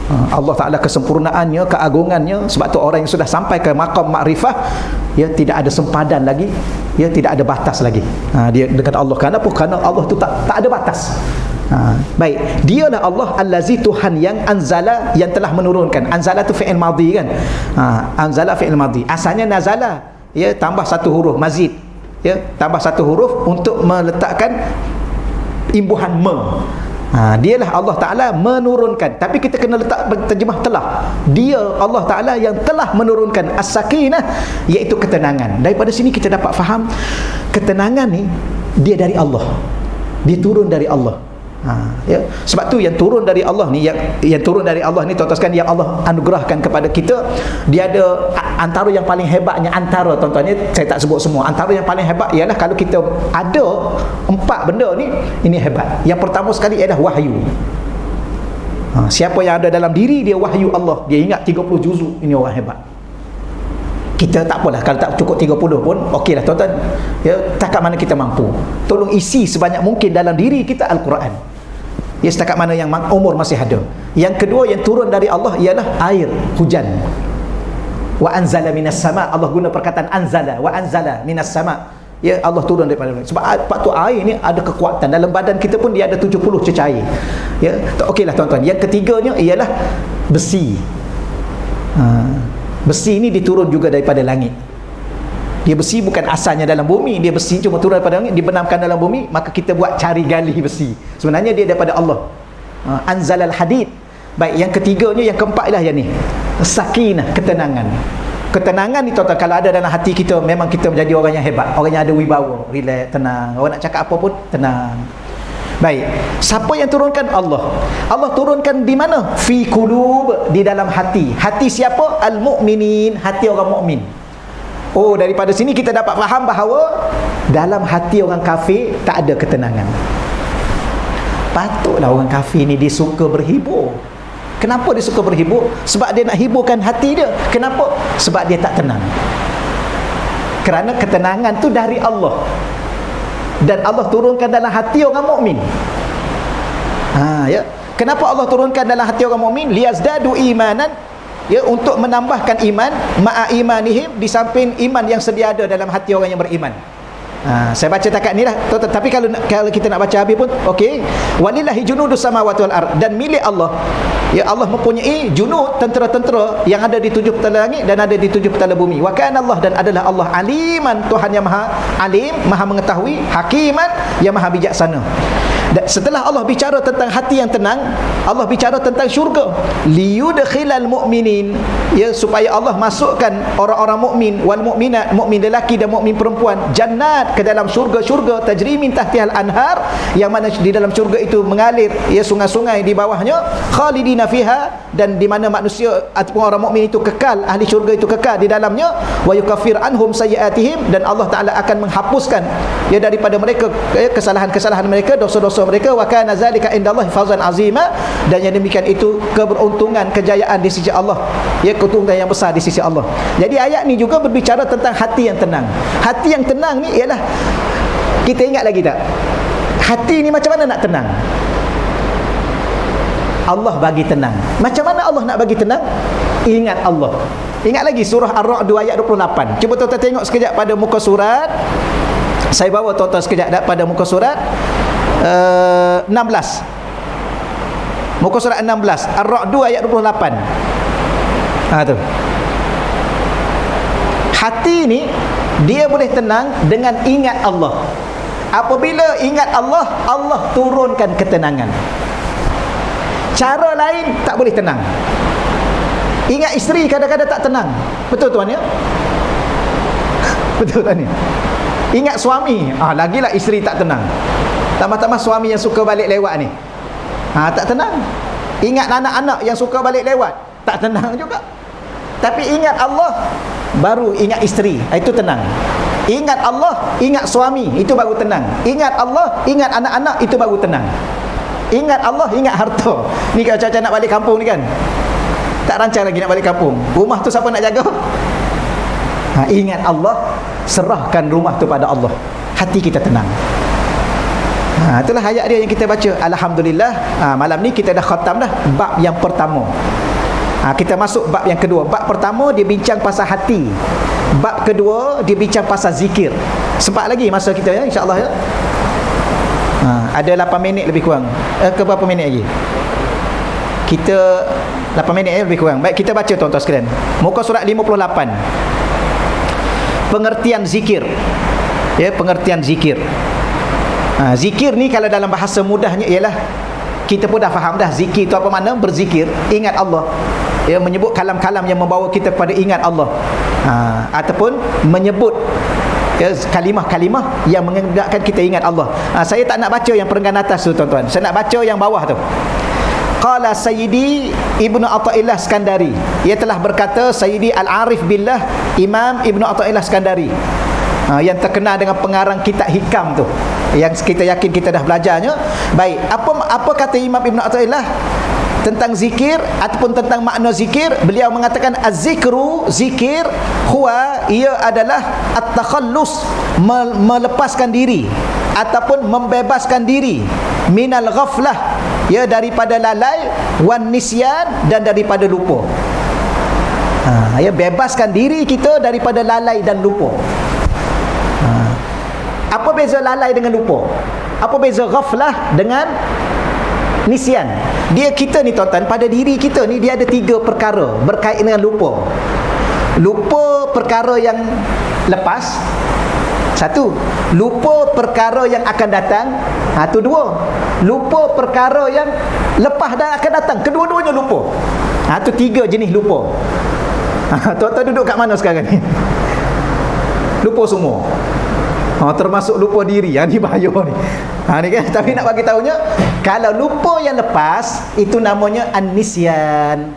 Allah Ta'ala kesempurnaannya, keagungannya. Sebab tu orang yang sudah sampai ke maqam makrifah, ya, tidak ada sempadan lagi, ya, tidak ada batas lagi. Dia dekat Allah. Kenapa? Kerana Allah tu tak ada batas. Baik, dialah Allah allazi, Tuhan yang anzala, yang telah menurunkan. Anzala tu fi'il madhi kan. Anzala fi'il madhi, asalnya nazala, ya, tambah satu huruf mazid, ya, tambah satu huruf untuk meletakkan imbuhan dialah Allah Ta'ala menurunkan. Tapi kita kena letak terjemah telah. Dia Allah Ta'ala yang telah menurunkan as-sakinah, iaitu ketenangan. Daripada sini kita dapat faham ketenangan ni dia dari Allah, dia turun dari Allah. Ya. Sebab tu yang turun dari Allah ni, yang turun dari Allah ni, tuan-tuan sekalian, yang Allah anugerahkan kepada kita, dia ada antara yang paling hebatnya. Antara, tuan-tuan, ni saya tak sebut semua. Antara yang paling hebat ialah kalau kita ada 4 benda ni, ini hebat. Yang pertama sekali ialah wahyu. Siapa yang ada dalam diri dia wahyu Allah, dia ingat 30 juzuk, ini orang hebat. Kita tak apalah, kalau tak cukup 30 pun okeylah, tuan-tuan, ya, setakat mana kita mampu, tolong isi sebanyak mungkin dalam diri kita Al-Quran, ya, setakat mana yang umur masih ada. Yang kedua yang turun dari Allah ialah air, hujan. Wa anzala minas sama, Allah guna perkataan anzala, wa anzala minas sama, ya, Allah turun daripada. Sebab tu air ni ada kekuatan. Dalam badan kita pun dia ada 70 cecair, ya. Okeylah, tuan-tuan. Yang ketiganya ialah besi. Besi ini diturun juga daripada langit. Dia besi bukan asalnya dalam bumi, dia besi cuma turun daripada langit, dibenamkan dalam bumi, maka kita buat cari gali besi. Sebenarnya dia daripada Allah. Anzalal hadid. Baik, yang ketiganya, yang keempat ialah yang ni, sakinah, ketenangan. Ketenangan ni, tuan-tuan, kalau ada dalam hati kita, memang kita menjadi orang yang hebat, orang yang ada wibawa, relax, tenang. Orang nak cakap apa pun tenang. Baik, siapa yang turunkan? Allah. Allah turunkan di mana? Fi qulub, di dalam hati. Hati siapa? Al-mu'minin, hati orang mukmin. Oh, daripada sini kita dapat faham bahawa dalam hati orang kafir tak ada ketenangan. Patutlah orang kafir ni dia suka berhibur. Kenapa dia suka berhibur? Sebab dia nak hiburkan hati dia. Kenapa? Sebab dia tak tenang. Kerana ketenangan tu dari Allah, dan Allah turunkan dalam hati orang mukmin. Ya. Kenapa Allah turunkan dalam hati orang mukmin? Liyazdadu imanan, ya, untuk menambahkan iman, ma'a imanihim, di samping iman yang sedia ada dalam hati orang yang beriman. Saya baca takat ni lah, tapi kalau kita nak baca habis pun okey. Walillahi junudus samawati wal ard, dan milik Allah, ya, Allah mempunyai junud, tentera-tentera yang ada di 7 petala langit dan ada di 7 petala bumi. Wa kana Allah, dan adalah Allah aliman, Tuhan yang maha alim, maha mengetahui, hakiman, yang maha bijaksana. Dan setelah Allah bicara tentang hati yang tenang, Allah bicara tentang syurga. Liyudkhilal mu'minin, ya, supaya Allah masukkan orang-orang mukmin, wal mukminat, mukmin lelaki dan mukmin perempuan, jannat, ke dalam syurga-syurga, tajri min tahtihal anhar, yang mana di dalam syurga itu mengalir, ya, sungai-sungai di bawahnya, khalidina fiha, dan di mana manusia ataupun orang mukmin itu kekal, ahli syurga itu kekal di dalamnya. Wa yukaffir anhum sayyiatihim, dan Allah Taala akan menghapuskan, ya, daripada mereka, ya, kesalahan-kesalahan mereka, dosa-dosa mereka. Wa kana zalika indallahi fawzan azima, dan yang demikian itu keberuntungan, kejayaan di sisi Allah, ya, keuntungan yang besar di sisi Allah. Jadi ayat ni juga berbicara tentang hati yang tenang. Hati yang tenang ni ialah, kita ingat lagi tak, hati ni macam mana nak tenang? Allah bagi tenang. Macam mana Allah nak bagi tenang? Ingat Allah. Ingat lagi surah Ar-Ra'd ayat 28. Cuba tuan-tuan tengok sekejap pada muka surat. Saya bawa tuan-tuan sekejap pada muka surat 16. Muka surat 16, Ar-Ra'd ayat 28. Tu. Hati ni dia boleh tenang dengan ingat Allah. Apabila ingat Allah, Allah turunkan ketenangan. Cara lain tak boleh tenang. Ingat isteri kadang-kadang tak tenang. Betul tuan ya? Betul tuan ya? Ingat suami, lagilah isteri tak tenang. Tambah-tambah suami yang suka balik lewat ni, tak tenang. Ingat anak-anak yang suka balik lewat, tak tenang juga. Tapi ingat Allah, baru ingat isteri, itu tenang. Ingat Allah, ingat suami, itu baru tenang. Ingat Allah, ingat anak-anak, itu baru tenang. Ingat Allah, ingat harta. Ni kalau macam nak balik kampung ni kan, tak rancang lagi nak balik kampung. Rumah tu siapa nak jaga? Ingat Allah, serahkan rumah tu pada Allah, hati kita tenang. Itulah ayat dia yang kita baca. Alhamdulillah, malam ni kita dah khatam dah bab yang pertama. Kita masuk bab yang kedua. Bab pertama dia bincang pasal hati. Bab kedua dia bincang pasal zikir. Sempat lagi masa kita ya, insya-Allah ya. Ada 8 minit lebih kurang. Ke berapa minit lagi? Kita 8 minit lebih kurang. Baik, kita baca tuan-tuan sekalian. Muka surat 58. Pengertian zikir. Ya, pengertian zikir. Zikir ni kalau dalam bahasa mudahnya ialah, kita pun dah faham dah zikir itu apa makna. Berzikir, ingat Allah, ya, menyebut kalam-kalam yang membawa kita kepada ingat Allah, ataupun menyebut, ya, kalimah-kalimah yang mengendakkan kita ingat Allah. Saya tak nak baca yang perenggan atas tu tuan-tuan, saya nak baca yang bawah tu. Qala Sayyidi Ibnu Athaillah Skandari, ia telah berkata Sayyidi Al-Arif Billah Imam Ibnu Athaillah Skandari, yang terkenal dengan pengarang kitab hikam tu, yang kita yakin kita dah belajarnya. Baik, apa kata Imam Ibn Athaillah tentang zikir ataupun tentang makna zikir? Beliau mengatakan az-zikru, zikir, huwa, ia adalah at-takhallus, melepaskan diri ataupun membebaskan diri, minal ghaflah, ya, daripada lalai, wan nisyan, dan daripada lupa. Ya, bebaskan diri kita daripada lalai dan lupa. Apa beza lalai dengan lupa? Apa beza ghaflah dengan nisyan? Kita ni tuan-tuan, pada diri kita ni dia ada 3 perkara berkait dengan lupa. Lupa perkara yang lepas, 1. Lupa perkara yang akan datang, itu 2. Lupa perkara yang lepas dan akan datang, kedua-duanya lupa. Itu 3 jenis lupa. Tuan-tuan duduk kat mana sekarang ni? Lupa semua. Termasuk lupa diri. Ni bahaya ni. Ni kan, tapi nak bagi tahunya, kalau lupa yang lepas itu namanya an-nisyan.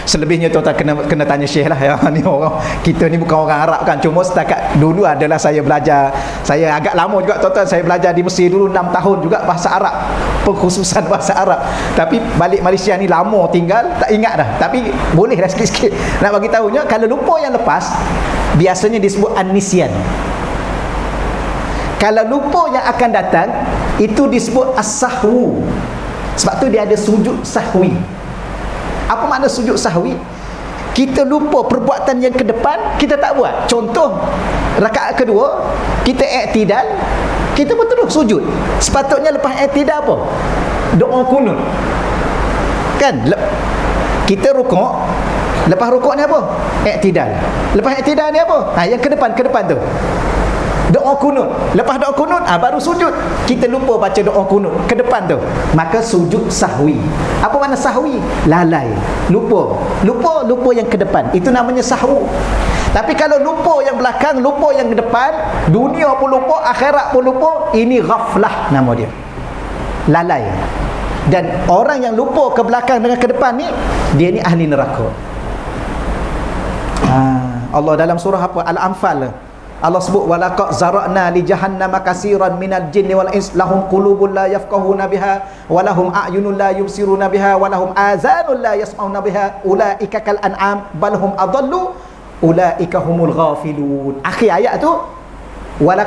Selebihnya tuan-tuan kena tanya Syekh lah ya. Ni orang, kita ni bukan orang Arab kan, cuma setakat dulu adalah saya belajar. Saya agak lama juga tuan-tuan, saya belajar di Mesir dulu 6 tahun juga bahasa Arab, pengkhususan bahasa Arab. Tapi balik Malaysia ni lama tinggal, tak ingat dah. Tapi boleh dah sikit-sikit. Nak bagi tahunya, kalau lupa yang lepas biasanya disebut an-nisyan. Kalau lupa yang akan datang itu disebut as-sahwu. Sebab tu dia ada sujud sahwi. Apa makna sujud sahwi? Kita lupa perbuatan yang ke depan, kita tak buat. Contoh, rakaat kedua kita i'tidal, kita pun terus sujud. Sepatutnya lepas i'tidal apa? Doa kunut. Kan? Kita rukuk, lepas rukuk ni apa? I'tidal. Lepas i'tidal ni apa? Yang ke depan tu doa kunut. Lepas doa kunut, baru sujud. Kita lupa baca doa kunut ke depan tu, maka sujud sahwi. Apa makna sahwi? Lalai, lupa yang ke depan, itu namanya sahwu. Tapi kalau lupa yang belakang, lupa yang ke depan, dunia pun lupa, akhirat pun lupa, ini ghaflah nama dia, lalai. Dan orang yang lupa ke belakang dengan ke depan ni, dia ni ahli neraka. Allah dalam surah apa? Al-Anfal, Allah sebut walaqad zara'na li jahannama kaseeran minal jinni wal ins lahum qulubun la yafqahuna biha wa lahum a'yunun la yubsiruna biha wa lahum azanun la yasma'una biha ulaika kal an'am bal hum adallu ulaika humul ghafilun. Akhir ayat tu, awal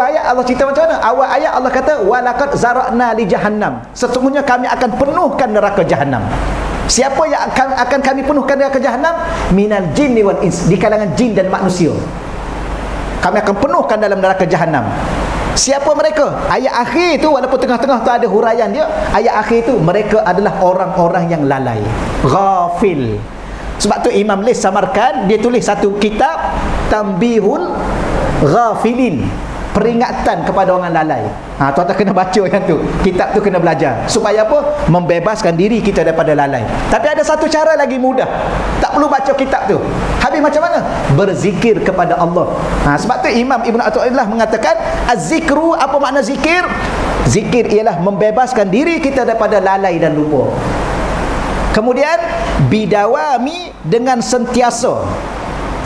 ayat Allah cerita macam mana? Awal ayat Allah kata walaqad zara'na li jahannam, sesungguhnya kami akan penuhkan neraka jahanam. Siapa yang akan kami penuhkan neraka jahanam? Minal jinni wal ins, di kalangan jin dan manusia. Kami akan penuhkan dalam neraka jahanam. Siapa mereka? Ayat akhir itu, walaupun tengah-tengah tu ada huraian dia, ayat akhir itu, mereka adalah orang-orang yang lalai, ghafil. Sebab tu Imam Lis Samarkand, dia tulis satu kitab, Tanbihul Ghafilin, peringatan kepada orang lalai. Tuan-tuan kena baca yang tu, kitab tu kena belajar. Supaya apa? Membebaskan diri kita daripada lalai. Tapi ada satu cara lagi mudah, tak perlu baca kitab tu. Habis macam mana? Berzikir kepada Allah. Sebab tu Imam Ibn Athaillah mengatakan az-zikru, apa makna zikir? Zikir ialah membebaskan diri kita daripada lalai dan lupa. Kemudian bidawami, dengan sentiasa,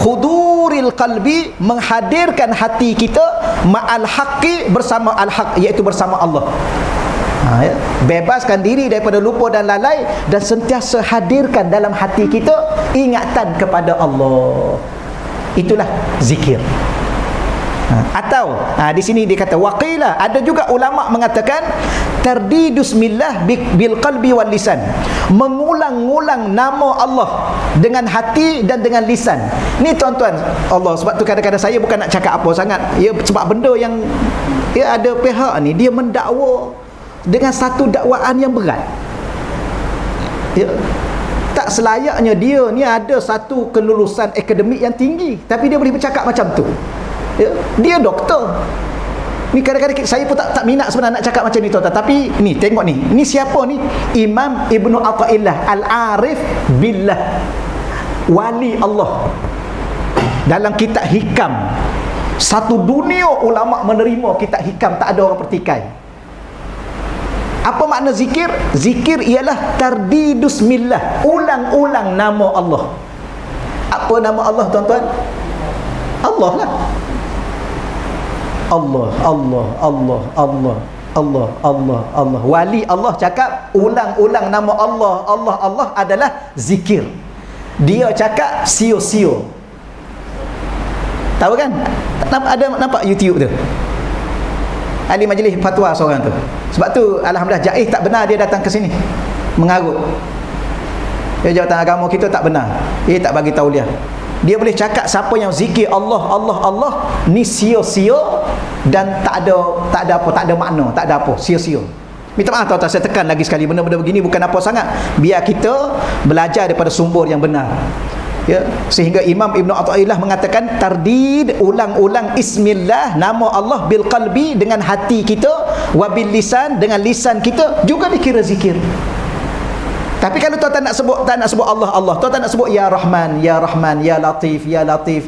huduril qalbi, menghadirkan hati kita, ma'al haqqi, bersama al-haq, iaitu bersama Allah. Ya. Bebaskan diri daripada lupa dan lalai, dan sentiasa hadirkan dalam hati kita ingatan kepada Allah. Itulah zikir. Atau di sini dia kata waqila, ada juga ulama mengatakan tardidus millah bil qalbi wal lisan, mengulang-ulang nama Allah dengan hati dan dengan lisan. Ni tuan-tuan, Allah, sebab tu kadang-kadang saya bukan nak cakap apa sangat ya, sebab benda yang ada pihak ni dia mendakwa dengan satu dakwaan yang berat ya. Tak selayaknya dia ni ada satu kelulusan akademik yang tinggi, tapi dia boleh bercakap macam tu ya. Dia doktor. Ni kadang-kadang saya pun tak minat sebenarnya nak cakap macam ni tuan-tuan, tapi ni tengok ni siapa ni? Imam Ibnu Athaillah Al-Arif Billah, wali Allah. Dalam kitab Hikam, satu dunia ulama menerima kitab Hikam, tak ada orang pertikai. Apa makna zikir? Zikir ialah tardidus millah, ulang-ulang nama Allah. Apa nama Allah tuan-tuan? Allah lah. Allah, Allah, Allah, Allah, Allah, Allah, Allah. Wali Allah cakap ulang-ulang nama Allah, Allah, Allah adalah zikir. Dia cakap sio-sio. Tahu kan? Nampak YouTube tu? Ahli majlis fatwa seorang tu. Sebab tu alhamdulillah Jaiz tak benar dia datang ke sini mengarut. Ya, jawatan agama kita tak benar. Dia tak bagi tauliah. Dia boleh cakap siapa yang zikir Allah, Allah, Allah ni sia-sia dan tak ada makna, tak ada apa, sia-sia. Minta maaf tuan-tuan, saya tekan lagi sekali, benda-benda begini bukan apa sangat. Biar kita belajar daripada sumber yang benar. Ya, sehingga Imam Ibnu Athaillah mengatakan tardid, ulang-ulang ismillah, nama Allah bil qalbi, dengan hati kita, wa bil lisan, dengan lisan kita juga dikira zikir. Tapi kalau tuan-tuan tak nak sebut Allah, Allah, tuan-tuan nak sebut ya Rahman, ya Rahman, ya Latif, ya Latif,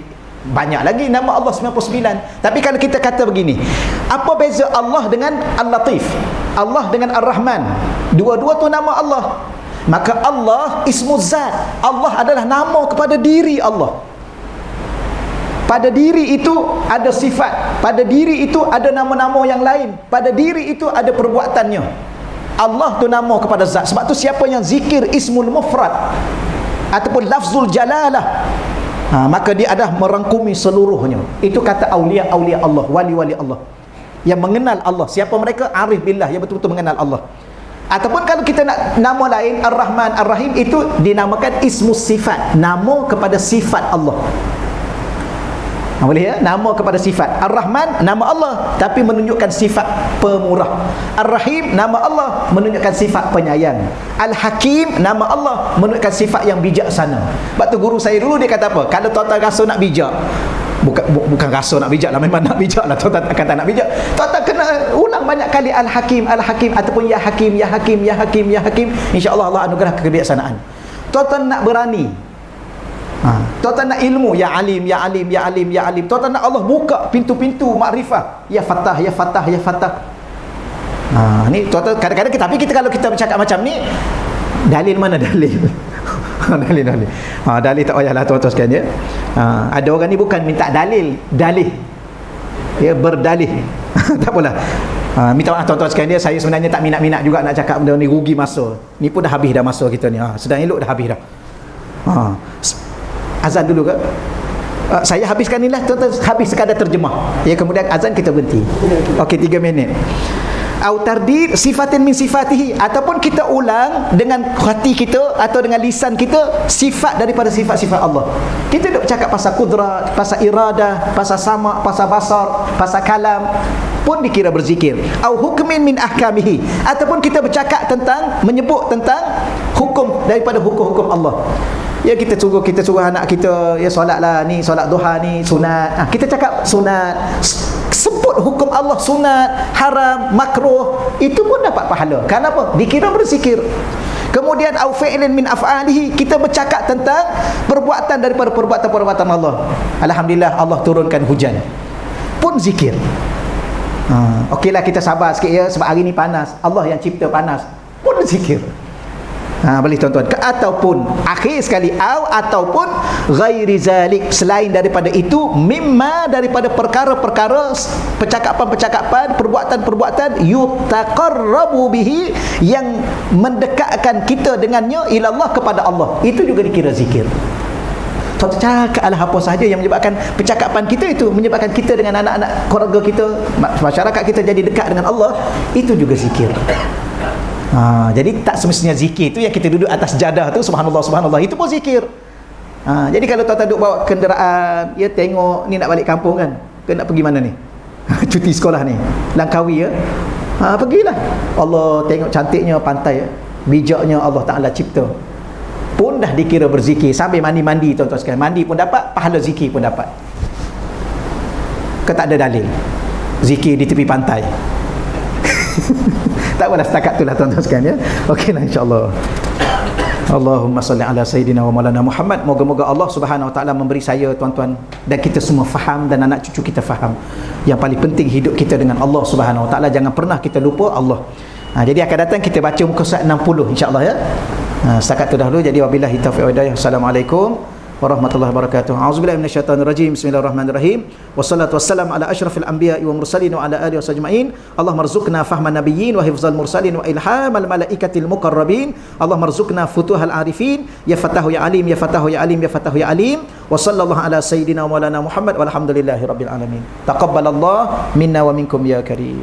banyak lagi nama Allah 99. Tapi kalau kita kata begini, apa beza Allah dengan Al-Latif, Allah dengan Ar-Rahman? Dua-dua tu nama Allah. Maka Allah ismu zat, Allah adalah nama kepada diri Allah. Pada diri itu ada sifat, pada diri itu ada nama-nama yang lain, pada diri itu ada perbuatannya. Allah tu nama kepada zat. Sebab tu siapa yang zikir ismul mufrad ataupun lafzul jalalah, maka dia adalah merangkumi seluruhnya. Itu kata aulia-aulia Allah, wali-wali Allah yang mengenal Allah. Siapa mereka? Arif billah, yang betul-betul mengenal Allah. Ataupun kalau kita nak nama lain, Ar-Rahman, Ar-Rahim, itu dinamakan ismus sifat, nama kepada sifat Allah. Boleh ya? Nama kepada sifat. Ar-Rahman nama Allah tapi menunjukkan sifat pemurah. Ar-Rahim nama Allah menunjukkan sifat penyayang. Al-Hakim nama Allah menunjukkan sifat yang bijaksana. Sebab tu guru saya dulu dia kata apa? Kalau tuan-tuan rasa nak bijak, bukan rasa nak bijak lah, memang nak bijak lah, tuan-tuan kata nak bijak, tuan-tuan kena ulang banyak kali Al-Hakim, Al-Hakim, ataupun Ya Hakim, Ya Hakim, Ya Hakim, Ya Hakim. InsyaAllah Allah anugerah kebijaksanaan. Tuan-tuan nak berani, tuan-tuan nak ilmu, Ya Alim, Ya Alim, Ya Alim, Ya Alim. Tuan-tuan nak Allah buka pintu-pintu makrifah, Ya Fatah, Ya Fatah, Ya Fatah. Ni tuan-tuan kadang-kadang, tapi kita kalau kita bercakap macam ni, dalil mana dalil? Dalil tak payahlah tuan-tuan sekalian ya. Ada orang ni bukan minta dalil ya, berdalih. Tak apalah. Minta maaf tuan-tuan sekalian dia, saya sebenarnya tak minat-minat juga nak cakap benda ni, rugi masa. Ni pun dah habis dah masa kita ni. Sedang elok dah habis dah. Azan dulu ke? Saya habiskan ni lah tuan-tuan, habis sekadar terjemah ya, kemudian azan kita berhenti. Okey, 3 minit. Au tardid sifatin min sifatihi, ataupun kita ulang dengan hati kita atau dengan lisan kita sifat daripada sifat-sifat Allah. Kita duk cakap pasal kudrat, pasal iradah, pasal sama, pasal basar, pasal kalam, pun dikira berzikir. Au hukmin min ahkamihi, ataupun kita bercakap tentang, menyebut tentang hukum daripada hukum-hukum Allah. Ya, kita suruh anak kita ya solatlah, ni solat duha ni sunat. Kita cakap sunat, sebut hukum Allah sunat, haram, makruh, itu pun dapat pahala. Kenapa? Dikira berzikir. Kemudian au fi'lin min af'alihi, kita bercakap tentang perbuatan daripada perbuatan-perbuatan Allah. Alhamdulillah Allah turunkan hujan, pun zikir. Okeylah kita sabar sikit ya, sebab hari ni panas, Allah yang cipta panas, pun zikir. Boleh tuan-tuan. Ataupun akhir sekali, ataupun ghairi zalik, selain daripada itu, mimma, daripada perkara-perkara, percakapan-percakapan, perbuatan-perbuatan, yutaqarrabu bihi, yang mendekatkan kita dengannya ilallah, kepada Allah. Itu juga dikira zikir. Tuan-tuan, cakaplah apa sahaja yang menyebabkan percakapan kita itu menyebabkan kita dengan anak-anak keluarga kita, masyarakat kita jadi dekat dengan Allah, itu juga zikir. Jadi tak semestinya zikir itu yang kita duduk atas jadah tu, subhanallah, subhanallah, itu pun zikir. Jadi kalau tuan-tuan duduk bawa kenderaan, ya tengok ni nak balik kampung kan, ke nak pergi mana ni, cuti sekolah ni, Langkawi ya, pergilah. Allah tengok cantiknya pantai ya, bijaknya Allah Ta'ala cipta, pun dah dikira berzikir. Sambil mandi-mandi tuan-tuan sekalian, mandi pun dapat, pahala zikir pun dapat. Tak ada dalil zikir di tepi pantai. Tak apalah, setakat itulah tuan-tuan sekalian ya. Okeylah, insya-Allah. Allahumma salli ala sayyidina wa maulana Muhammad. Moga-moga Allah Subhanahu wa taala memberi saya, tuan-tuan, dan kita semua faham, dan anak cucu kita faham. Yang paling penting hidup kita dengan Allah Subhanahu wa taala, jangan pernah kita lupa Allah. Jadi akan datang kita baca muka surat 60 insya-Allah ya. Setakat itu dahulu. Jadi wabillahi taufiq wal hidayah. Assalamualaikum warahmatullahi wabarakatuh. A'udzubillahi minasyaitonir rajim. Bismillahirrahmanirrahim. Wassalatu wassalamu ala asyrafil anbiya'i wa mursalin wa ala alihi wasajma'in. Allahumma rzuqna fahman nabiyyin wa hifzal mursalin wa ilhamal malaikatil muqarrabin. Allahumma rzuqna futuhal arifin. Ya Fatahu ya Alim, ya Fatahu ya Alim, ya Fatahu ya Alim. Wa sallallahu ala sayyidina wa maulana Muhammad walhamdulillahi rabbil alamin. Taqabbalallah minna wa minkum ya karim.